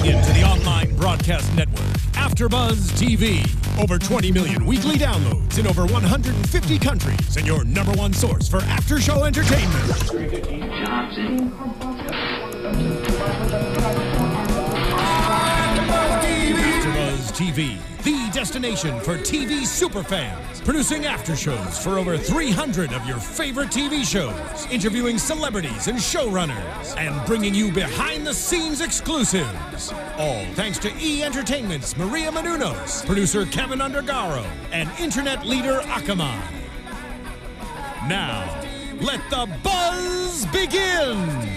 into the online broadcast network, AFTERBUZZ TV. Over 20 million weekly downloads in over 150 countries, and your number one source for after-show entertainment. AFTERBUZZ TV, the destination for TV superfans. Producing aftershows for over 300 of your favorite TV shows, interviewing celebrities and showrunners, and bringing you behind-the-scenes exclusives. All thanks to E! Entertainment's Maria Menounos, producer Kevin Undergaro, and internet leader Akamai. Now, let the buzz begin!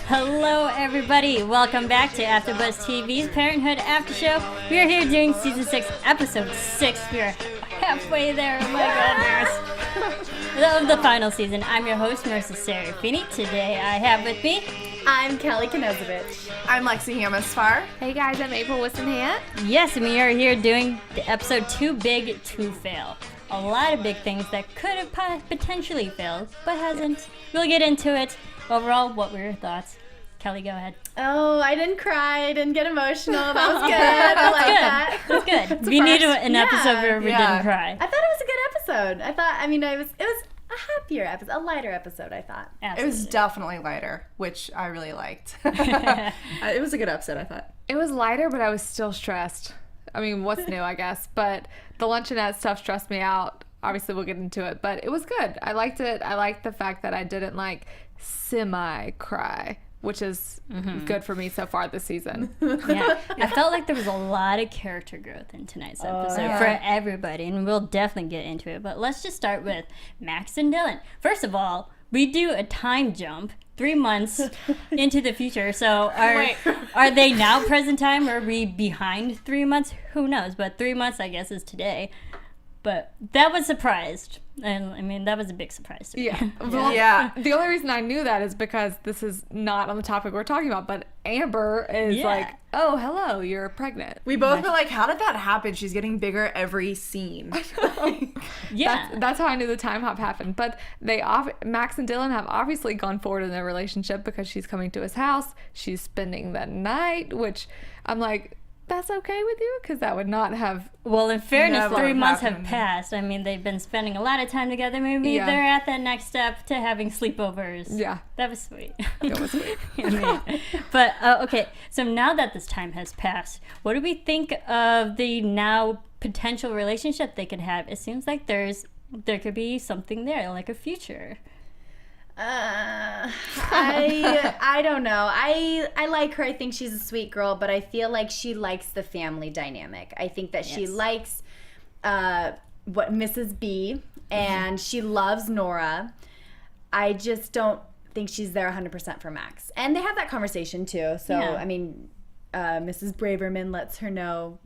Hello, everybody. Welcome back to AFTERBUZZ TV's Parenthood After Show. We are here doing Season 6, Episode 6. We are halfway there. Oh, my goodness. Of the final season. I'm your host, Marisa Serafini. Today, I have with me... I'm Kellie Knezovich. I'm Lexie Hammesfahr. Hey guys, I'm April Whisenhant. Yes, and we are here doing the episode Too Big to Fail. A lot of big things that could have potentially failed, but hasn't. We'll get into it. Overall, what were your thoughts? Kellie, go ahead. Oh, I didn't cry, I didn't get emotional. That was good. I like that. That's good. We need an episode where we didn't cry. I thought it was a good episode. It was a happier episode, a lighter episode, I thought. Absolutely. It was definitely lighter, which I really liked. It was a good episode, I thought. It was lighter, but I was still stressed. I mean, what's new, I guess. But the luncheonette stuff stressed me out. Obviously, we'll get into it, but it was good. I liked it. I liked the fact that I didn't, semi-cry, which is good for me so far this season. Yeah, I felt like there was a lot of character growth in tonight's episode for everybody, and we'll definitely get into it. But let's just start with Max and Dylan. First of all, we do a time jump 3 months into the future. So are they now present time, or are we behind 3 months? Who knows? But 3 months, I guess, is today. But that was surprised. And I mean, that was a big surprise to me. Yeah. Well, yeah. The only reason I knew that is because this is not on the topic we're talking about, but Amber is like, oh, hello, you're pregnant. We both were like, how did that happen? She's getting bigger every scene. Yeah. That's how I knew the time hop happened. But Max and Dylan have obviously gone forward in their relationship because she's coming to his house. She's spending the night, which I'm like, that's okay with you? Because that would not have... Well, in fairness, 3 months have passed. I mean, they've been spending a lot of time together. Maybe they're at that next step to having sleepovers. Yeah. That was sweet. It was sweet. But, okay, so now that this time has passed, what do we think of the now potential relationship they could have? It seems like there could be something there, like a future. I don't know. I like her. I think she's a sweet girl, but I feel like she likes the family dynamic. I think that she likes what Mrs. B, and she loves Nora. I just don't think she's there 100% for Max. And they have that conversation too. So I mean, Mrs. Braverman lets her know,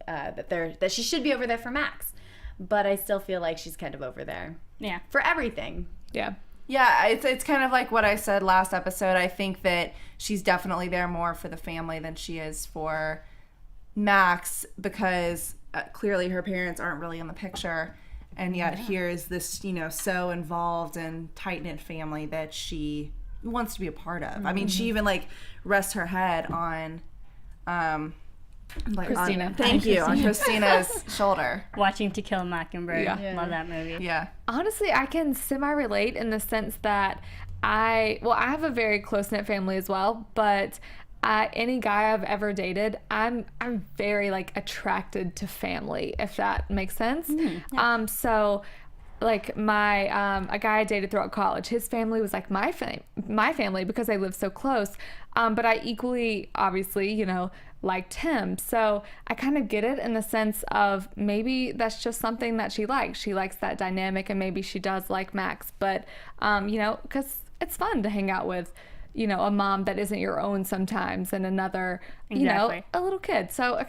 that she should be over there for Max. But I still feel like she's kind of over there. Yeah. For everything. Yeah. Yeah, it's kind of like what I said last episode. I think that she's definitely there more for the family than she is for Max, because clearly her parents aren't really in the picture. And yet here is this, so involved and tight-knit family that she wants to be a part of. I mean, she even, rests her head on... Christina. Thank you. On Christina's shoulder. Watching To Kill a Mockingbird. Yeah. Love that movie. Yeah. Honestly, I can semi-relate in the sense that I have a very close-knit family as well, but any guy I've ever dated, I'm very, attracted to family, if that makes sense. Yeah. So... my a guy I dated throughout college, his family was like my family because they lived so close, but I equally obviously liked him, so I kind of get it in the sense of maybe that's just something that she likes that dynamic, and maybe she does like Max, but because it's fun to hang out with a mom that isn't your own sometimes, and another, a little kid. So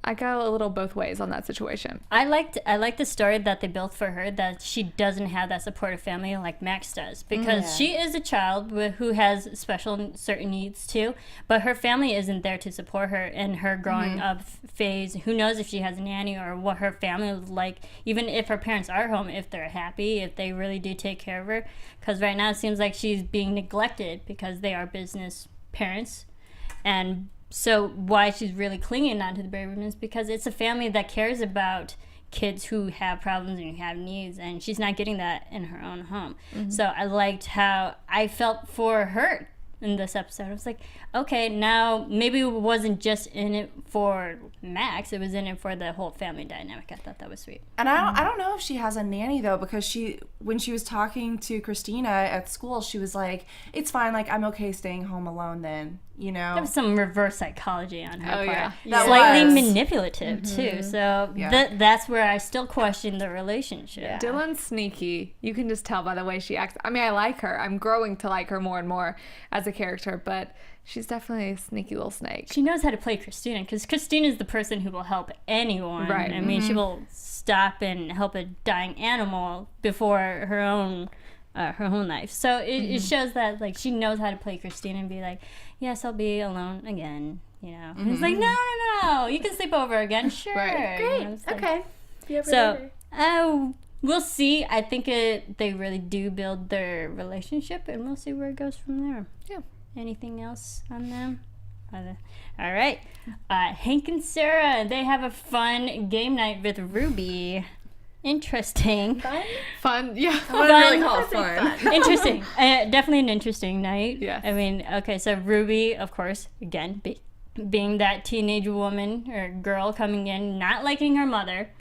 I go a little both ways on that situation. I liked the story that they built for her, that she doesn't have that supportive family like Max does, because she is a child who has special certain needs too, but her family isn't there to support her in her growing up phase. Who knows if she has a nanny or what her family was like, even if her parents are home, if they're happy, if they really do take care of her, because right now it seems like she's being neglected because they are business parents, and so why she's really clinging on to the Bravermans is because it's a family that cares about kids who have problems and who have needs, and she's not getting that in her own home. So I liked how I felt for her in this episode. I was like, okay, now maybe it wasn't just in it for Max, it was in it for the whole family dynamic. I thought that was sweet. And I don't know if she has a nanny though, because when she was talking to Christina at school, she was like, it's fine, like I'm okay staying home alone then, you know. There was some reverse psychology on her part. That Slightly was. manipulative too. So that's where I still question the relationship. Yeah. Dylan's sneaky. You can just tell by the way she acts. I mean, I like her. I'm growing to like her more and more as a character, but she's definitely a sneaky little snake. She knows how to play Christina, because Christina is the person who will help anyone. Right. I mean, she will stop and help a dying animal before her own life. So it shows that like she knows how to play Christina and be like, yes, I'll be alone again. You know, and it's like, no, you can sleep over again. Sure, Right. Great. You know, it's like- Okay. So we'll see. I think they really do build their relationship, and we'll see where it goes from there. Yeah. Anything else on them? All right. Hank and Sarah, they have a fun game night with Ruby. Interesting. Fun, yeah. I wouldn't really call it fun. Interesting. Definitely an interesting night. Yes. I mean, okay, so Ruby, of course, again, being that teenage woman or girl coming in, not liking her mother,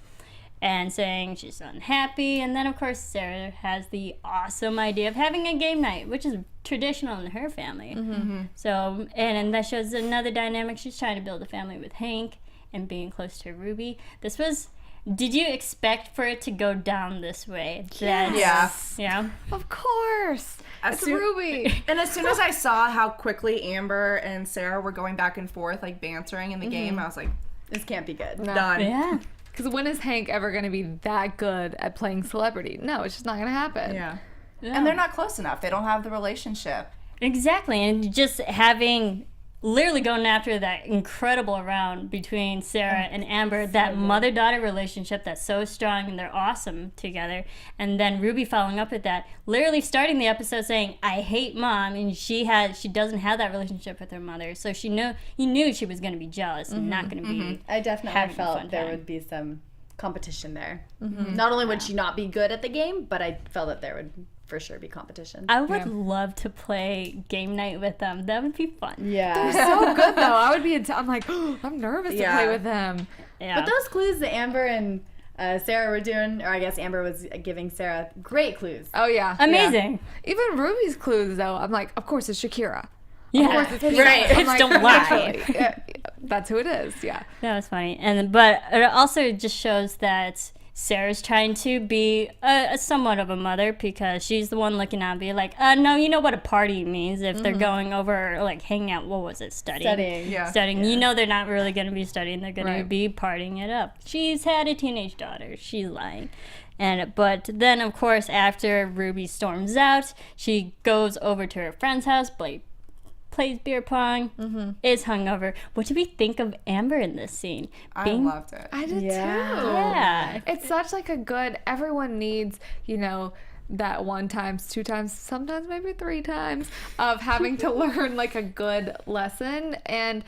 and saying she's unhappy. And then, of course, Sarah has the awesome idea of having a game night, which is traditional in her family. So, and that shows another dynamic. She's trying to build a family with Hank and being close to Ruby. Did you expect for it to go down this way? Yes. Yeah. Of course. It's Ruby. And as soon as I saw how quickly Amber and Sarah were going back and forth, like bantering in the game, I was like, This can't be good. done. Yeah. Because when is Hank ever going to be that good at playing celebrity? No, it's just not going to happen. Yeah. And they're not close enough. They don't have the relationship. Exactly. And just literally going after that incredible round between Sarah and Amber, that mother-daughter relationship that's so strong and they're awesome together. And then Ruby following up with that, literally starting the episode saying, I hate mom, and she doesn't have that relationship with her mother. So he knew she was going to be jealous and not going to be I definitely having a fun felt there time. would be some competition there. Not only would she not be good at the game, but I felt that there would for sure be competition. I would love to play game night with them. That would be fun. Yeah. So good, though. I would be I'm like, I'm nervous to play with them. Yeah. But those clues that Amber and Sarah were doing, or I guess Amber was giving Sarah, great clues. Oh, yeah. Amazing. Yeah. Even Ruby's clues, though, I'm like, of course it's Shakira. Yeah. Of course it's Peter. Right. I'm Hips like, don't lie. naturally. Yeah, that's who it is, yeah. That was funny. But it also just shows that Sarah's trying to be a somewhat of a mother, because she's the one looking out, be like, no, you know what a party means if they're going over, like, hanging out, what was it, studying? Yeah. Studying. You know they're not really going to be studying. They're going to be partying it up. She's had a teenage daughter. She's lying. But then, of course, after Ruby storms out, she goes over to her friend's house, plays beer pong, is hungover. What do we think of Amber in this scene? I loved it. I did, too. Yeah. It's such like a good, everyone needs, that 1 time, 2 times, sometimes maybe 3 times of having to learn like a good lesson. And,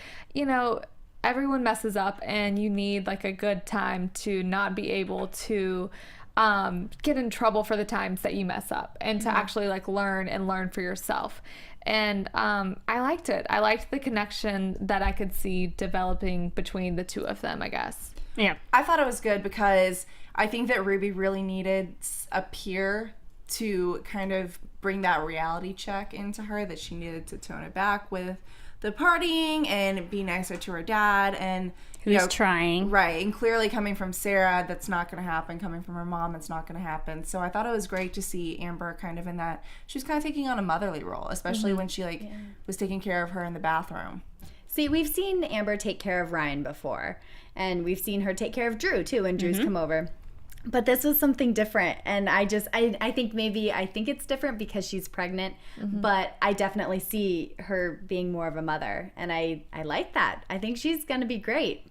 everyone messes up, and you need like a good time to not be able to get in trouble for the times that you mess up, and to actually like learn for yourself. And I liked it. I liked the connection that I could see developing between the two of them, I guess. Yeah. I thought it was good because I think that Ruby really needed a peer to kind of bring that reality check into her, that she needed to tone it back with the partying and be nicer to her dad, and Who's trying. Right, and clearly coming from Sarah, that's not going to happen. Coming from her mom, it's not going to happen. So I thought it was great to see Amber kind of in that. She was kind of taking on a motherly role, especially when she was taking care of her in the bathroom. See, we've seen Amber take care of Ryan before, and we've seen her take care of Drew too when Drew's come over. But this was something different, and I think it's different because she's pregnant, but I definitely see her being more of a mother, and I like that. I think she's going to be great.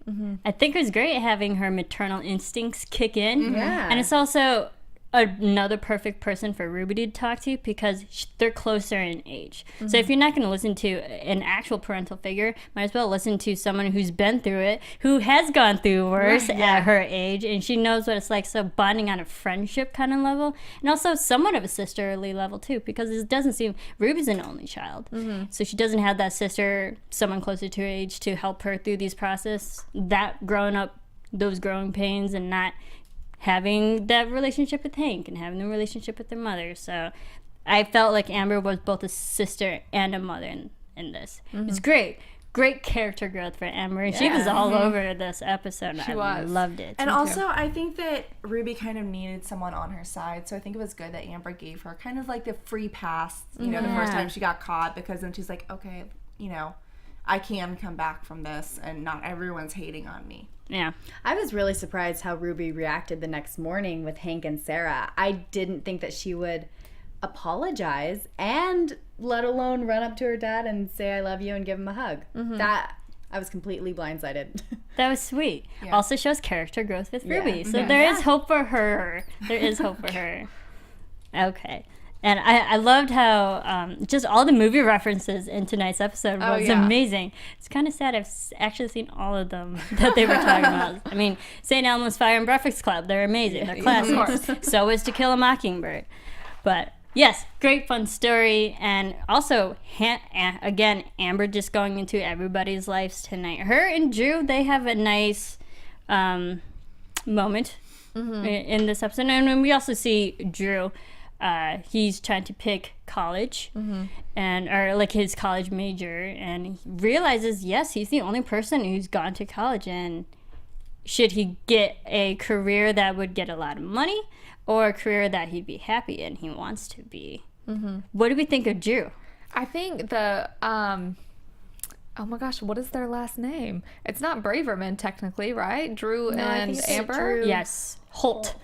I think it was great having her maternal instincts kick in. Yeah. And it's also another perfect person for Ruby to talk to because they're closer in age. So if you're not going to listen to an actual parental figure, might as well listen to someone who's been through it, who has gone through worse at her age, and she knows what it's like. So bonding on a friendship kind of level, and also somewhat of a sisterly level too, because it doesn't seem Ruby's an only child, so she doesn't have that sister, someone closer to her age, to help her through these process, that growing up, those growing pains, and not having that relationship with Hank and having the relationship with their mother. So I felt like Amber was both a sister and a mother in this. It's great character growth for Amber, and she was all over this episode. I loved it. And also, I think that Ruby kind of needed someone on her side, so I think it was good that Amber gave her kind of like the free pass, you know, the first time she got caught, because then she's like, okay, you know, I can come back from this, and not everyone's hating on me. Yeah. I was really surprised how Ruby reacted the next morning with Hank and Sarah. I didn't think that she would apologize and let alone run up to her dad and say I love you and give him a hug. That I was completely blindsided. That was sweet. Also shows character growth with Ruby. So there is hope for her. There is hope for her. Okay. And I loved how just all the movie references in tonight's episode was amazing. It's kind of sad I've actually seen all of them that they were talking about. I mean, St. Elmo's Fire and Breakfast Club, they're amazing. They're classics. So is To Kill a Mockingbird. But yes, great fun story. And also, again, Amber just going into everybody's lives tonight. Her and Drew, they have a nice moment in this episode. And then we also see Drew. He's trying to pick college or like his college major, and he realizes, yes, he's the only person who's gone to college, and should he get a career that would get a lot of money or a career that he'd be happy in, he wants to be. What do we think of Drew? I think the oh my gosh, what is their last name? It's not Braverman technically, right? Drew and Amber? Yes. Holt.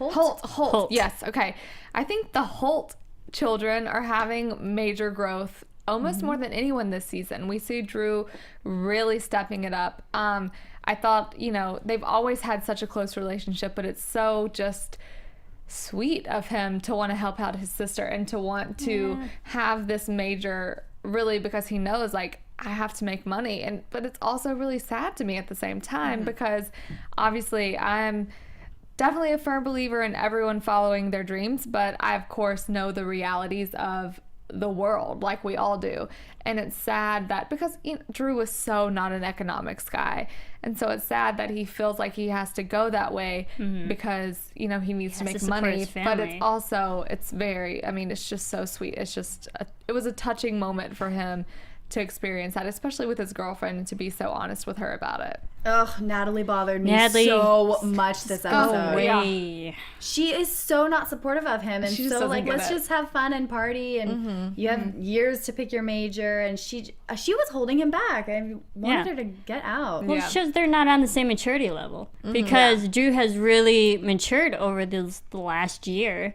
Yes, okay. I think the Holt children are having major growth almost more than anyone this season. We see Drew really stepping it up. I thought, you know, they've always had such a close relationship, but it's so just sweet of him to want to help out his sister and to want to have this major, really, because he knows, like, I have to make money. But it's also really sad to me at the same time because obviously I'm definitely a firm believer in everyone following their dreams, but I of course know the realities of the world like we all do. And it's sad that because Drew was so not an economics guy, and so it's sad that he feels like he has to go that way because, you know, he needs to make money, but it's also, it's very, I mean, it's just so sweet. It's just it was a touching moment for him to experience that, especially with his girlfriend, and to be so honest with her about it. Ugh, Natalie bothered me so much this episode. She is so not supportive of him, and so like, let's just have fun and party, and you have years to pick your major, and she was holding him back. I wanted her to get out. Well, it shows they're not on the same maturity level because Drew has really matured over the last year,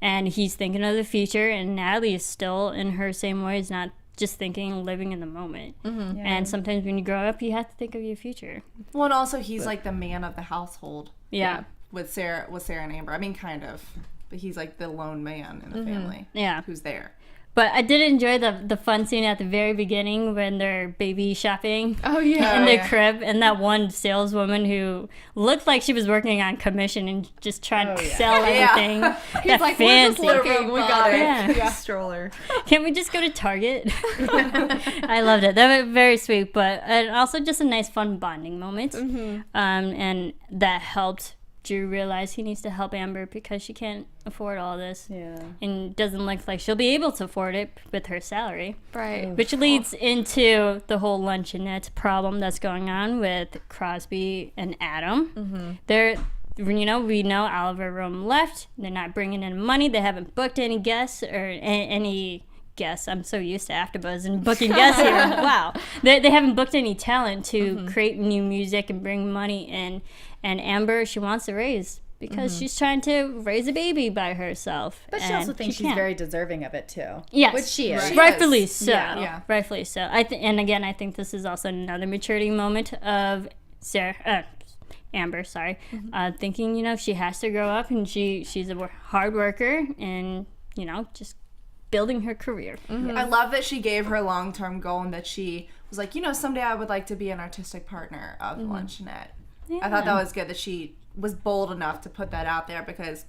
and he's thinking of the future, and Natalie is still in her same ways, not just thinking, living in the moment. And sometimes when you grow up, you have to think of your future. Well, and also he's like the man of the household. Yeah. With Sarah and Amber. I mean, kind of. But he's like the lone man in the family. Yeah. Who's there. But I did enjoy the fun scene at the very beginning when they're baby shopping in their crib, and that one saleswoman who looked like she was working on commission and just trying to sell anything. He's like, fancy. We're just looking, we got it. Stroller. Can't we just go to Target? I loved it. That was very sweet, but also just a nice fun bonding moment. And that helped Drew realize he needs to help Amber because she can't afford all this. And doesn't look like she'll be able to afford it with her salary. Right. Which leads into the whole luncheonette problem that's going on with Crosby and Adam. They're, you know, we know Oliver Rome left. They're not bringing in money. They haven't booked any guests or any guests. I'm so used to AFTERBUZZ and booking guests here. Wow. They haven't booked any talent to create new music and bring money in. And Amber, she wants a raise because she's trying to raise a baby by herself. But she also thinks she's very deserving of it too. Yes. Which she is. Rightfully so. Yeah. Rightfully so. And again, I think this is also another maturity moment of Amber, thinking, you know, she has to grow up and she's a hard worker and, you know, just building her career. I love that she gave her long-term goal and that she was like, you know, someday I would like to be an artistic partner of Luncheonette. I thought that was good that she was bold enough to put that out there, because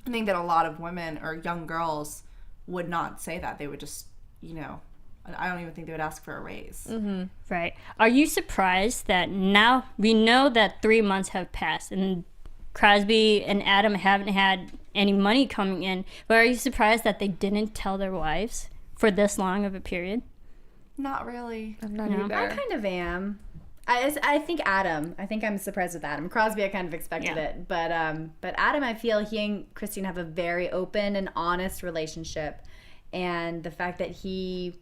I think that a lot of women or young girls would not say that. They would just, you know, I don't even think they would ask for a raise. Right. Are you surprised that now we know that 3 months have passed and Crosby and Adam haven't had any money coming in, but are you surprised that they didn't tell their wives for this long of a period? Not really. I'm not No. either. I kind of am. I think Adam. I think I'm surprised with Adam. Crosby, I kind of expected it, but Adam, I feel he and Christine have a very open and honest relationship, and the fact that he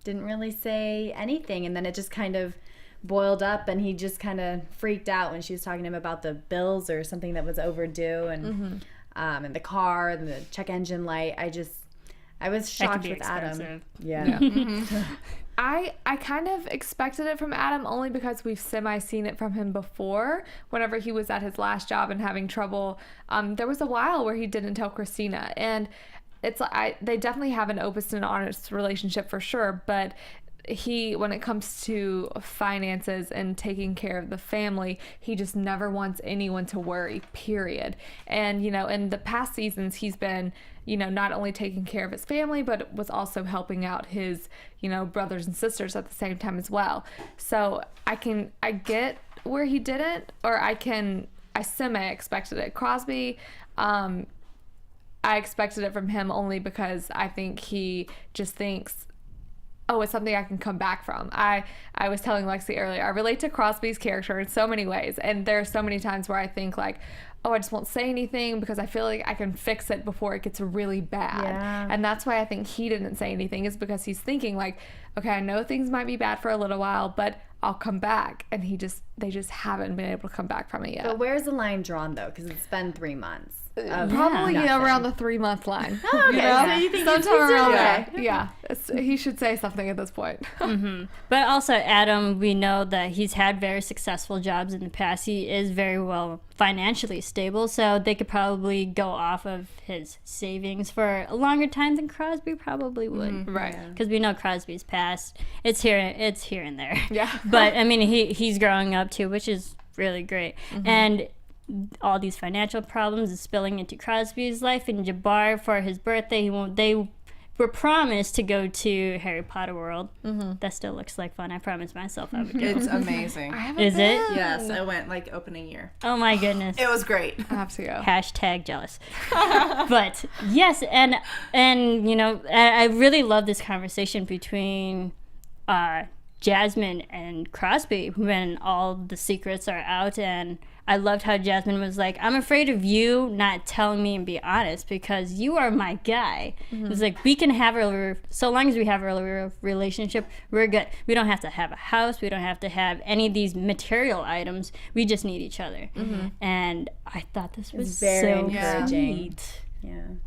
didn't really say anything, and then it just kind of boiled up, and he just kind of freaked out when she was talking to him about the bills or something that was overdue, and and the car and the check engine light. I was shocked with Adam. Yeah. I kind of expected it from Adam only because we've semi-seen it from him before. Whenever he was at his last job and having trouble, there was a while where he didn't tell Christina, and it's they definitely have an open and honest relationship for sure, but when it comes to finances and taking care of the family, he just never wants anyone to worry, period. And, you know, in the past seasons, he's been, you know, not only taking care of his family, but was also helping out his, you know, brothers and sisters at the same time as well. So I get where he didn't, or I semi-expected it. Crosby, I expected it from him only because I think he just thinks, oh, it's something I can come back from. I was telling Lexie earlier, I relate to Crosby's character in so many ways, and there are so many times where I think like, oh, I just won't say anything because I feel like I can fix it before it gets really bad. Yeah. And that's why I think he didn't say anything, is because he's thinking like, okay, I know things might be bad for a little while, but I'll come back. And they just haven't been able to come back from it yet. But where's the line drawn, though? Because it's been 3 months. Probably, you know, around the 3-month line. Oh, okay. You know? So you think sometime around there. okay. Yeah. He should say something at this point. But also Adam, we know that he's had very successful jobs in the past. He is very well financially stable, so they could probably go off of his savings for a longer time than Crosby probably would. Right. Because we know Crosby's past. It's here and there. Yeah. But I mean, he's growing up too, which is really great. And all these financial problems is spilling into Crosby's life, and Jabbar, for his birthday, they were promised to go to Harry Potter World. That still looks like fun. I promised myself I would go. It's amazing. Is it? Yes, I went like opening year. Oh my goodness. It was great. I have to go. Hashtag jealous. But yes, and you know, I really love this conversation between Jasmine and Crosby when all the secrets are out, and I loved how Jasmine was like, I'm afraid of you not telling me and be honest because you are my guy. It's like, we can have so long as we have a relationship, we're good. We don't have to have a house. We don't have to have any of these material items. We just need each other. And I thought this was very so encouraging. sweet.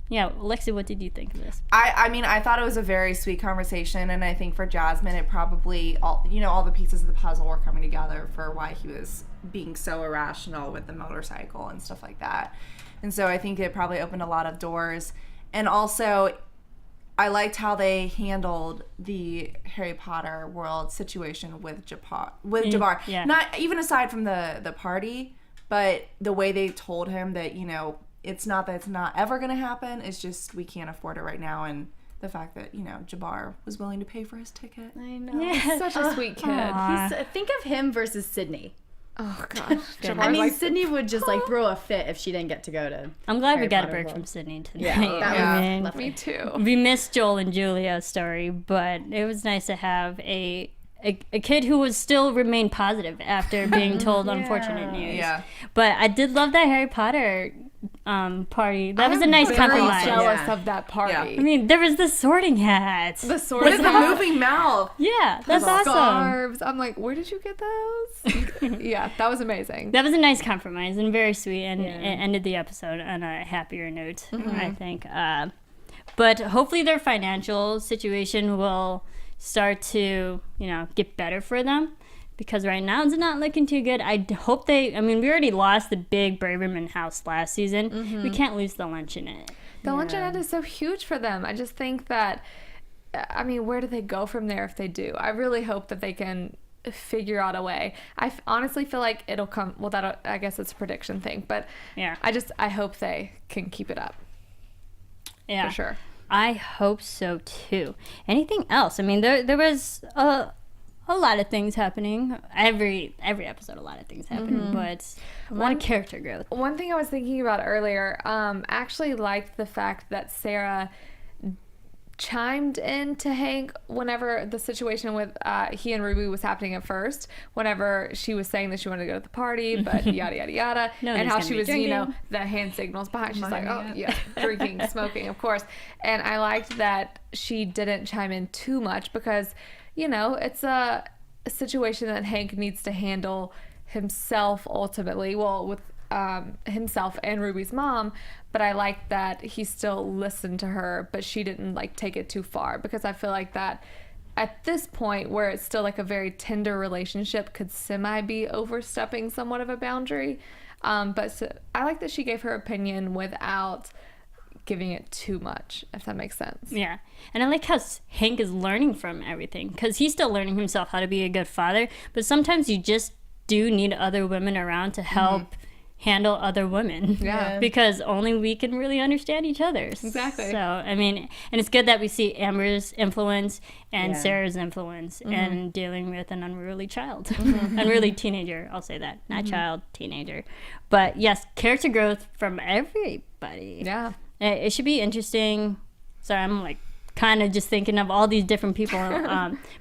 Yeah. Lexie, what did you think of this? I mean, I thought it was a very sweet conversation, and I think for Jasmine, it probably, all the pieces of the puzzle were coming together for why he was being so irrational with the motorcycle and stuff like that. And so I think it probably opened a lot of doors. And also, I liked how they handled the Harry Potter world situation with Jabbar. Yeah. Not even aside from the party, but the way they told him that, you know, it's not that it's not ever going to happen. It's just we can't afford it right now. And the fact that, you know, Jabbar was willing to pay for his ticket. I know. Yeah. Such a sweet kid. Think of him versus Sydney. Oh, gosh. I mean, Sydney would just like throw a fit if she didn't get to go to. I'm glad we Harry got a Potter break World. from Sydney tonight. Yeah, that I was mean, lovely. Me too. we missed Joel and Julia's story, but it was nice to have a kid who was still remained positive after being told unfortunate news. Yeah. But I did love that Harry Potter party. That was a nice compromise. I'm jealous Yeah. of that party. Yeah. I mean, there was the sorting hats. The sword With the moving mouth. Yeah, that's awesome. scarves. I'm like, where did you get those? Yeah, that was amazing. That was a nice compromise and very sweet, and it ended the episode on a happier note, I think. But hopefully their financial situation will start to, you know, get better for them, because right now it's not looking too good. I hope we already lost the big Braverman house last season. We can't lose the luncheonette. The luncheonette is so huge for them. I just think that, where do they go from there if they do? I really hope that they can figure out a way. I honestly feel like it'll come. Well, I guess it's a prediction thing, but yeah, I hope they can keep it up. Yeah, for sure. I hope so too. Anything else? There was a lot of things happening. Every episode, a lot of things happening, but a lot of character growth. One thing I was thinking about earlier, actually liked the fact that Sarah chimed in to Hank whenever the situation with he and Ruby was happening at first, whenever she was saying that she wanted to go to the party, but yada yada yada, and how she was drinking. The hand signals behind. She's like, oh yeah, drinking, smoking, of course. And I liked that she didn't chime in too much because, it's a situation that Hank needs to handle himself ultimately. Well, with himself and Ruby's mom, but I like that he still listened to her, but she didn't take it too far, because I feel like that at this point where it's still a very tender relationship could be overstepping somewhat of a boundary. But I like that she gave her opinion without giving it too much, if that makes sense. Yeah. And I like how Hank is learning from everything, because he's still learning himself how to be a good father, but sometimes you just do need other women around to help handle other women. Yeah. Because only we can really understand each other. Exactly. So, and it's good that we see Amber's influence and Sarah's influence in dealing with an unruly child. Unruly teenager, I'll say that. Not child, teenager. But yes, character growth from everybody. Yeah. It should be interesting. Sorry, I'm kind of just thinking of all these different people.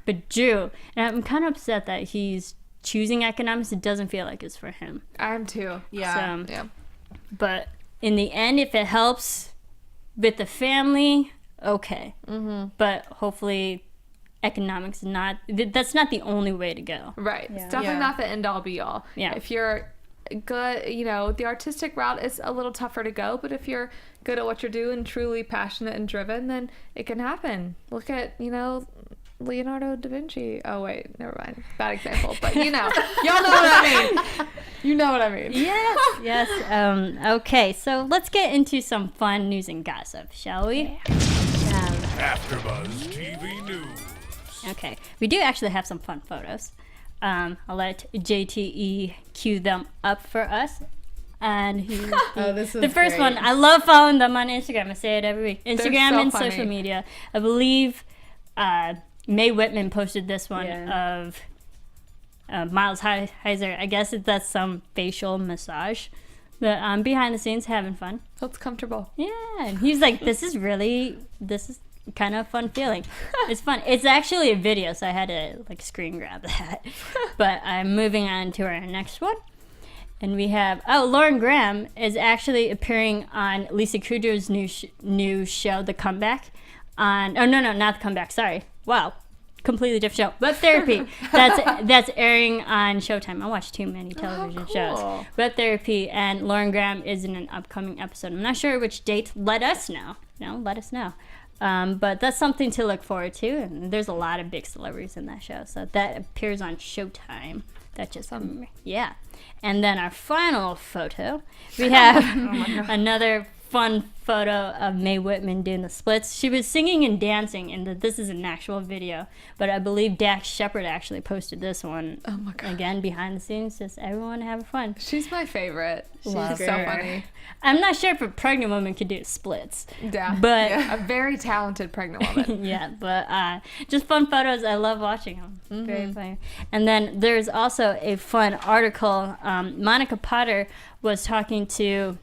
But Drew, and I'm kind of upset that he's choosing economics. It doesn't feel like it's for him. I am too. Yeah. So, but in the end, if it helps with the family, okay. But hopefully economics that's not the only way to go. Right. Yeah. It's definitely not the end all be all. Yeah. If you're good, the artistic route is a little tougher to go, but if you're good at what you're doing, truly passionate and driven, then it can happen. Look at, Leonardo da Vinci. Oh wait, never mind. Bad example, but y'all know what I mean. You know what I mean. Yes. Okay, so let's get into some fun news and gossip, shall we? AFTERBUZZ TV News. Okay, we do actually have some fun photos. I'll let JTE cue them up for us. And here's the first great. one. I love following them on Instagram. I say it every week. Instagram so and funny. social media. I believe Mae Whitman posted this one of Miles Heiser. I guess that's some facial massage. But behind the scenes, having fun. That's comfortable. Yeah. And he's like, this is kind of a fun feeling. It's fun. It's actually a video, so I had to screen grab that. But I'm moving on to our next one. And we have, Lauren Graham is actually appearing on Lisa Kudrow's new show, The Comeback. Not The Comeback, sorry. Wow, completely different show. But Therapy. That's airing on Showtime. I watch too many television shows. But Therapy, and Lauren Graham is in an upcoming episode. I'm not sure which date. Let us know. Let us know. But that's something to look forward to. And there's a lot of big celebrities in that show. So that appears on Showtime. That's just yeah. And then our final photo, we have another fun photo of Mae Whitman doing the splits. She was singing and dancing, and this is an actual video. But I believe Dax Shepard actually posted this one. Oh my God. Again, behind the scenes, just everyone having fun. She's my favorite. She's Love so her. funny. I'm not sure if a pregnant woman could do splits. Yeah. But a very talented pregnant woman. yeah, but just fun photos. I love watching them. Very funny. And then there's also a fun article. Monica Potter was talking to,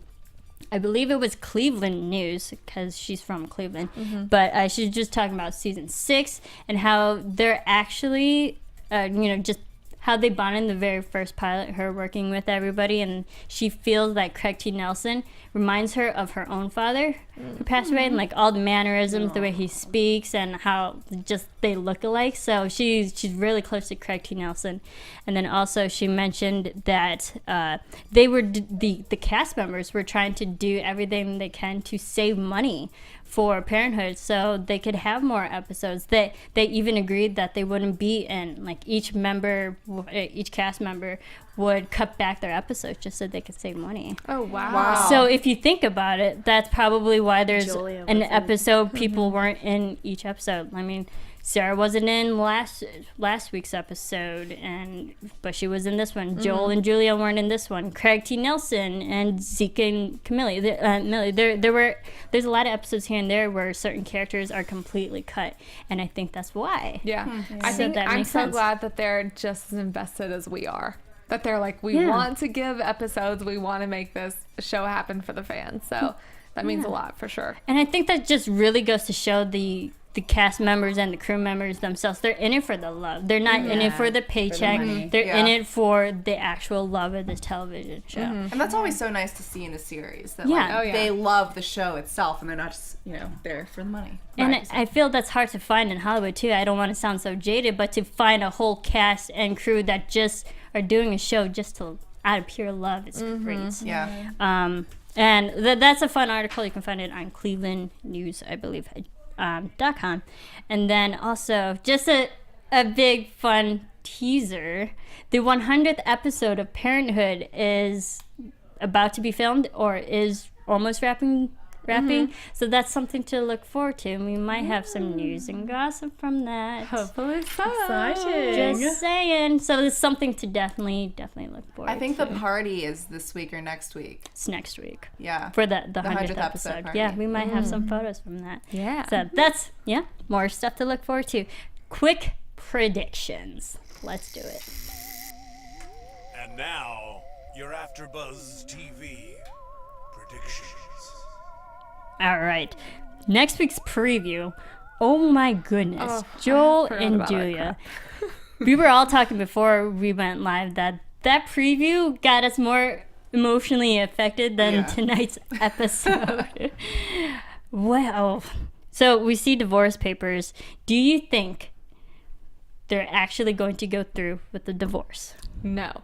I believe it was Cleveland News, because she's from Cleveland. But she's just talking about season 6 and how they're actually, just how they bonded in the very first pilot, her working with everybody. And she feels that Craig T. Nelson reminds her of her own father, who passed away, and like all the mannerisms, the way he speaks, and how just they look alike. So she's really close to Craig T. Nelson. And then also she mentioned that they were the cast members were trying to do everything they can to save money for Parenthood so they could have more episodes. They even agreed that they wouldn't be in, like, each cast member would cut back their episodes just so they could save money. Oh, wow. So if you think about it, that's probably why there's Julia an wasn't. episode people weren't in each episode. I mean, Sarah wasn't in last week's episode, but she was in this one. Joel and Julia weren't in this one. Craig T. Nelson and Zeke and Millie. There's a lot of episodes here and there where certain characters are completely cut, and I think that's why. Yeah. I So think that I'm makes so sense. glad that they're just as invested as we are. That they're like, we want to give episodes, we want to make this show happen for the fans. So that means a lot for sure. And I think that just really goes to show the cast members and the crew members themselves. They're in it for the love. They're not in it for the paycheck. They're in it for the actual love of this television show. And that's always so nice to see in a series. That Yeah. like, they love the show itself and they're not just, there for the money. And I feel that's hard to find in Hollywood too. I don't want to sound so jaded, but to find a whole cast and crew that just are doing a show just out of pure love is great. Yeah. And that's a fun article. You can find it on Cleveland News, I believe, .com. And then also just a big fun teaser. The 100th episode of Parenthood is about to be filmed or is almost wrapping. So that's something to look forward to, and we might have some news and gossip from that. Hopefully so. Exciting. Just saying. So there's something to definitely look forward to. I think the party is this week or next week. It's next week Yeah. for the 100th 100th episode. episode party. Yeah, we might have some photos from that. Yeah. So that's, more stuff to look forward to. Quick predictions. Let's do it. And now, your AfterBuzz TV predictions. All right. Next week's preview. Oh my goodness. Oh, Joel I forgot and about that Julia. We were all talking before we went live that preview got us more emotionally affected than tonight's episode. Wow. So we see divorce papers. Do you think they're actually going to go through with the divorce? No.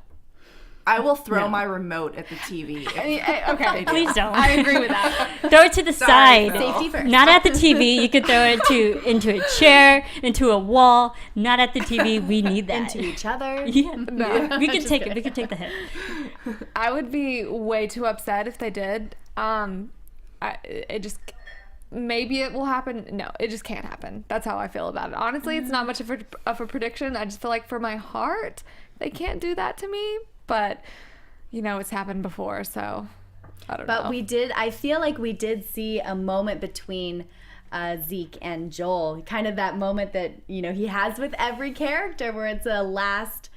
I will throw my remote at the TV. Okay. Please don't. I agree with that. Throw it to the side. Safety first. Not at the TV. You could throw it into a chair, into a wall. Not at the TV. We need that. Into each other. Yeah. No. We could take it. We could take the hit. I would be way too upset if they did. Maybe it will happen. No, it just can't happen. That's how I feel about it. Honestly, it's not much of a prediction. I just feel like for my heart, they can't do that to me. But, it's happened before, so I don't know. But I feel like we did see a moment between Zeke and Joel. Kind of that moment that, he has with every character where it's a last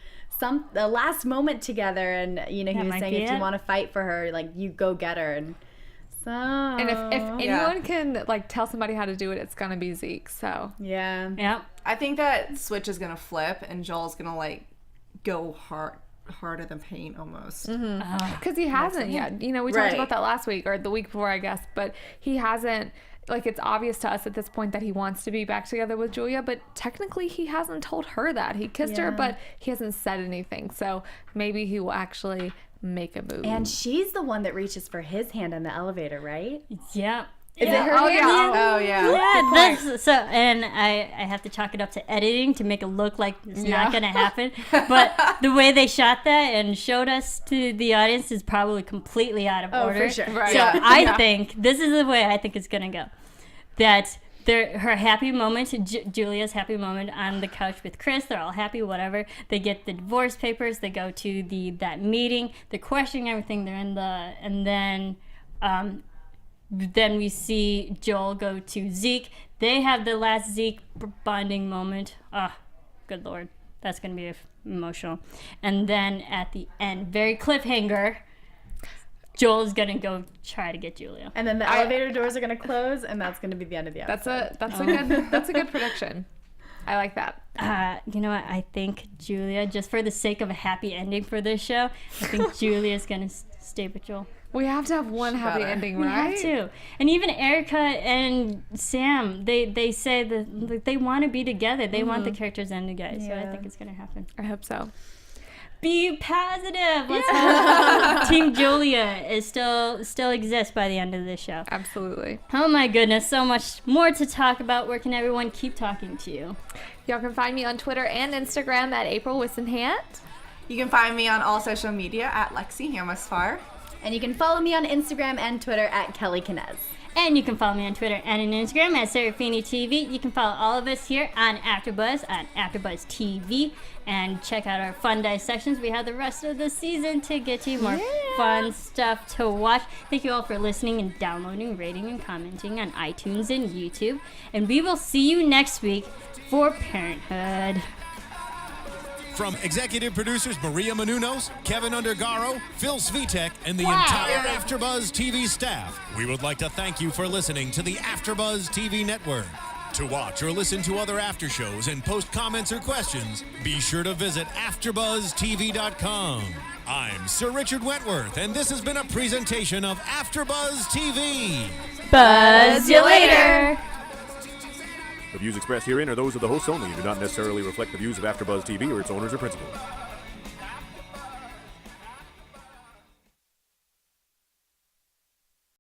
moment together. And, he was saying if you want to fight for her, like, you go get her. And so. And if anyone can, like, tell somebody how to do it, it's going to be Zeke, so. Yeah. Yeah. I think that switch is going to flip and Joel's going to, like, go harder than paint almost. Because he hasn't yet. We talked about that last week or the week before, I guess. But he hasn't, like, it's obvious to us at this point that he wants to be back together with Julia. But technically, he hasn't told her that. He kissed her, but he hasn't said anything. So maybe he will actually make a move. And she's the one that reaches for his hand in the elevator, right? Yeah. Is it her Oh, hand? yeah. Oh, yeah. Yeah, that's so, and I have to chalk it up to editing to make it look like it's not going to happen. But the way they shot that and showed us to the audience is probably completely out of order. for sure. Right. So Yeah. I think this is the way I think it's going to go. That her happy moment, Julia's happy moment on the couch with Chris. They're all happy, whatever. They get the divorce papers. They go to that meeting. They're questioning everything. They're in and then we see Joel go to Zeke. They have the last Zeke bonding moment. Good Lord. That's going to be emotional. And then at the end, very cliffhanger, Joel's going to go try to get Julia. And then the elevator doors are going to close, and that's going to be the end of the episode. That's a good prediction. I like that. You know what? I think Julia, just for the sake of a happy ending for this show, I think Julia's going to stay with Joel. We have to have one happy ending, We right? have to. And even Erika and Sam, they say that they want to be together. They want the characters to end together. So I think it's going to happen. I hope so. Be positive. Let's hope Team Julia is still exists by the end of this show. Absolutely. Oh my goodness, so much more to talk about. Where can everyone keep talking to you? Y'all can find me on Twitter and Instagram at April Whisenhant. You can find me on all social media at Lexie Hammesfahr. And you can follow me on Instagram and Twitter at Kellie Knez. And you can follow me on Twitter and on Instagram at Serafini TV. You can follow all of us here on AfterBuzz at AfterBuzz TV. And check out our fun dissections. We have the rest of the season to get to. More fun stuff to watch. Thank you all for listening and downloading, rating, and commenting on iTunes and YouTube. And we will see you next week for Parenthood. From executive producers Maria Menounos, Kevin Undergaro, Phil Svitek, and the entire AfterBuzz TV staff, we would like to thank you for listening to the AfterBuzz TV network. To watch or listen to other after shows and post comments or questions, be sure to visit AfterBuzzTV.com. I'm Sir Richard Wentworth, and this has been a presentation of AfterBuzz TV. Buzz you later. The views expressed herein are those of the hosts only and do not necessarily reflect the views of AfterBuzz TV or its owners or principals.